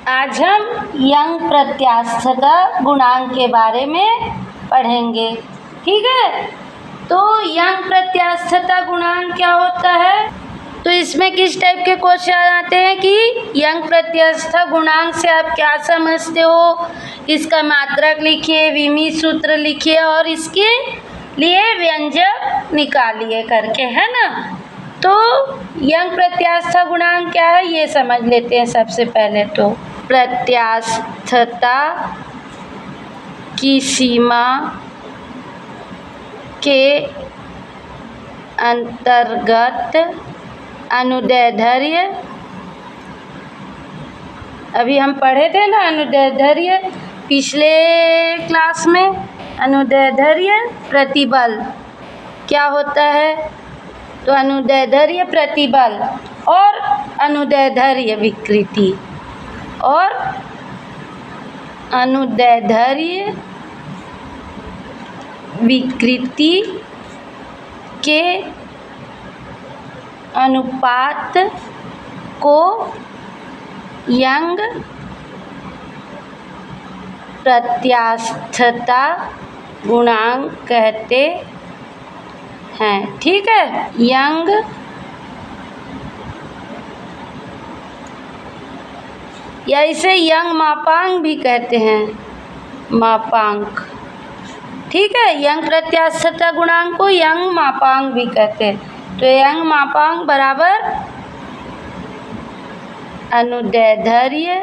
आज हम यंग प्रत्यास्थता गुणांक के बारे में पढ़ेंगे। ठीक है, तो यंग प्रत्यास्थता गुणांक क्या होता है? तो इसमें किस टाइप के क्वेश्चन आते हैं कि यंग प्रत्यास्थता गुणांक से आप क्या समझते हो, इसका मात्रक लिखिए, विमी सूत्र लिखिए और इसके लिए व्यंजक निकालिए करके, है ना। तो यंग प्रत्यास्थता गुणांक क्या है ये समझ लेते हैं। सबसे पहले तो प्रत्यास्थता की सीमा के अंतर्गत अनुदैर्ध्य, अभी हम पढ़े थे ना अनुदैर्ध्य पिछले क्लास में। अनुदैर्ध्य प्रतिबल क्या होता है? तो अनुदैर्ध्य प्रतिबल और अनुदैर्ध्य विकृति और अनुदैर्ध्य विकृति के अनुपात को यंग प्रत्यास्थता गुणांक कहते हैं। ठीक है, यंग या इसे यंग मापांक भी कहते हैं, मापांक। ठीक है, यंग प्रत्यास्थता गुणांक को यंग मापांक भी कहते हैं। तो यंग मापांक बराबर अनुदैर्ध्य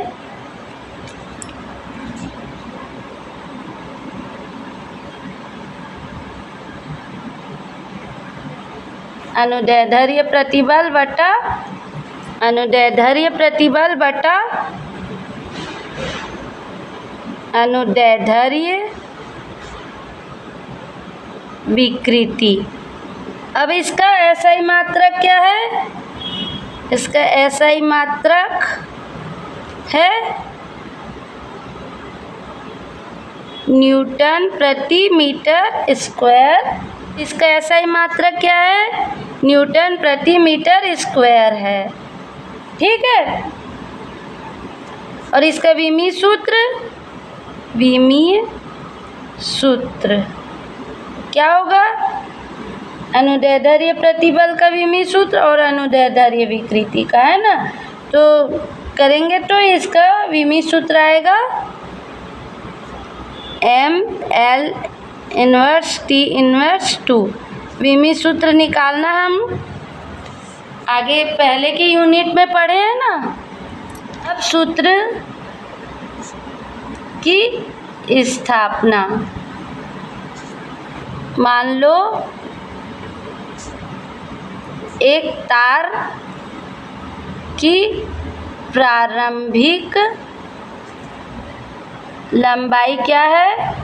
अनुदैर्ध्य प्रतिबल बटा अनुदैर्ध्य प्रतिबल बटा अनुदैर्ध्य विकृति। अब इसका एसआई मात्रक क्या है? इसका एसआई मात्रक है न्यूटन प्रति मीटर स्क्वायर। इसका एसआई मात्रक क्या है? न्यूटन प्रति मीटर स्क्वायर है। ठीक है, और इसका विमीय सूत्र क्या होगा? अनुदैर्ध्य प्रतिबल का विमीय सूत्र और अनुदैर्ध्य विकृति का, है ना। तो करेंगे तो इसका विमीय सूत्र आएगा ML इन्वर्स T इन्वर्स 2। विमीय सूत्र निकालना हम आगे पहले के यूनिट में पढ़े हैं ना। अब सूत्र की स्थापना, मान लो एक तार की प्रारंभिक लंबाई क्या है?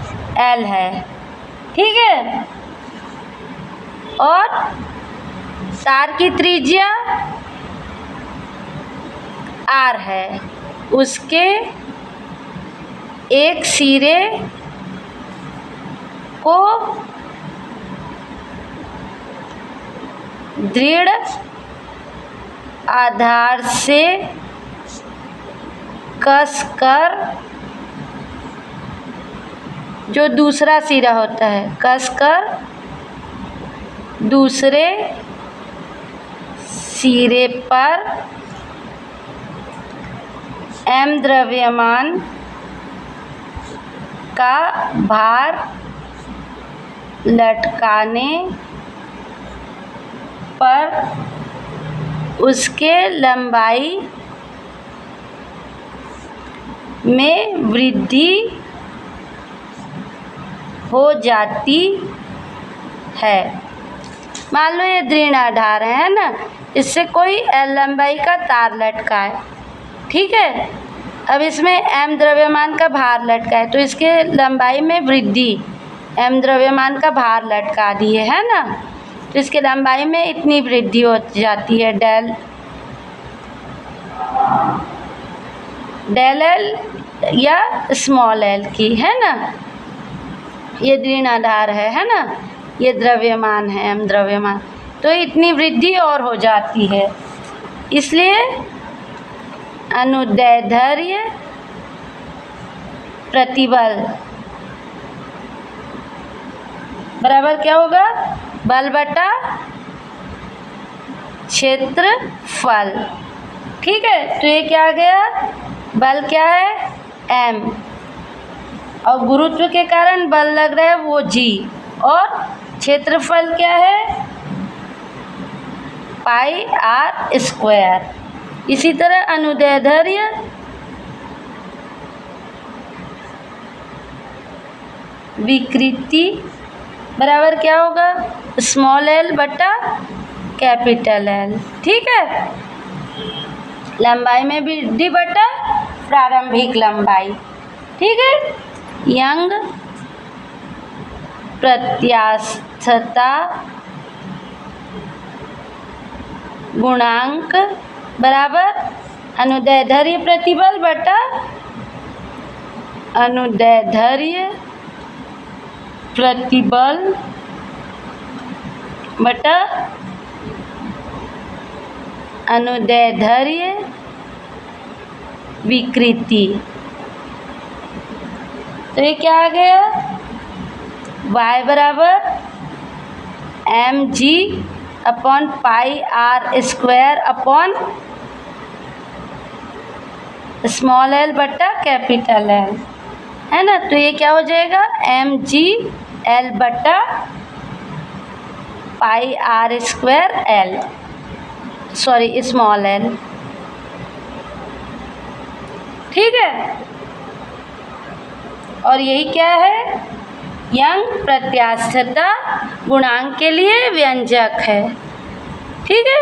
L है। ठीक है, और तार की त्रिज्या R है। उसके एक सिरे को दृढ़ आधार से कसकर, जो दूसरा सिरा होता है, कसकर दूसरे सिरे पर M द्रव्यमान का भार लटकाने पर उसके लंबाई में वृद्धि हो जाती है। मान लो ये दृढ़ आधार है ना, इससे कोई L लंबाई का तार लटका है। ठीक है, अब इसमें M द्रव्यमान का भार लटका है, तो इसके लंबाई में वृद्धि, M द्रव्यमान का भार लटका दिए, है ना। तो इसके लंबाई में इतनी वृद्धि हो जाती है डेल L या स्मॉल l की, है ना। ये दृढ़ आधार है ना, ये द्रव्यमान है M द्रव्यमान, तो इतनी वृद्धि और हो जाती है। इसलिए अनुदैर्ध्य प्रतिबल बराबर क्या होगा, बल बटा क्षेत्रफल। ठीक है, तो ये क्या आ गया, बल क्या है m और गुरुत्व के कारण बल लग रहा है वो g, और क्षेत्रफल क्या है पाई r स्क्वायर। इसी तरह अनुदैर्ध्य विकृति बराबर क्या होगा, स्मॉल l बटा कैपिटल L। ठीक है, लंबाई में वृद्धि बटा प्रारंभिक लंबाई। ठीक है, यंग प्रत्यास्थता गुणांक बराबर अनुदैर्ध्य प्रतिबल बटा अनुदैर्ध्य प्रतिबल बटा अनुदैर्ध्य विकृति। तो ये क्या आ गया, y बराबर mg upon pi r square upon small l बटा कैपिटल L, है ना। तो ये क्या हो जाएगा, mg l बटा पाई r square l, sorry small l। ठीक है, और यही क्या है, यंग प्रत्यास्थता गुणांक के लिए व्यंजक है। ठीक है।